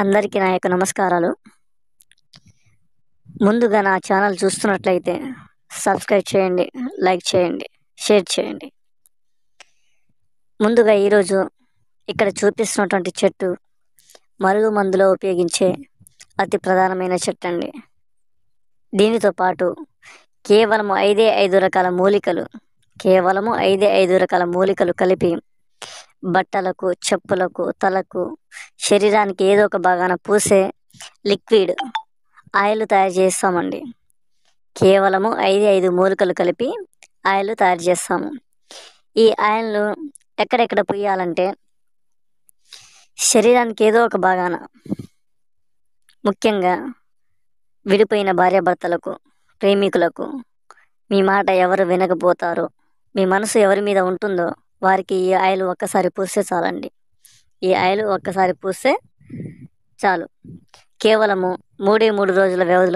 అందరికీ నా యొక్క నమస్కారాలు. ముందుగా నా ఛానల్ చూస్తున్నట్లయితే సబ్స్క్రైబ్ చేయండి, లైక్ చేయండి, షేర్ చేయండి. ముందుగా ఈరోజు ఇక్కడ చూపిస్తున్నటువంటి చెట్టు మరుగు మందులో ఉపయోగించే అతి ప్రధానమైన చెట్టు అండి. దీనితో పాటు కేవలము 5 రకాల మూలికలు కలిపి బట్టలకు, చెప్పులకు, తలకు, శరీరానికి ఏదో ఒక భాగాన పూసే లిక్విడ్ ఆయిల్ తయారు చేస్తామండి. కేవలము 5 మూలికలు కలిపి ఆయిల్ తయారు చేస్తాము. ఈ ఆయిల్ను ఎక్కడెక్కడ పూయాలంటే శరీరానికి ఏదో ఒక భాగాన, ముఖ్యంగా విడిపోయిన భార్యాభర్తలకు, ప్రేమికులకు, మీ మాట ఎవరు వినకపోతారో, మీ మనసు ఎవరి మీద ఉంటుందో వారికి ఈ ఆయిల్ ఒక్కసారి పూస్తే చాలండి. ఈ ఆయిల్ ఒక్కసారి పూస్తే చాలు. కేవలము 3 రోజుల వ్యవధిలో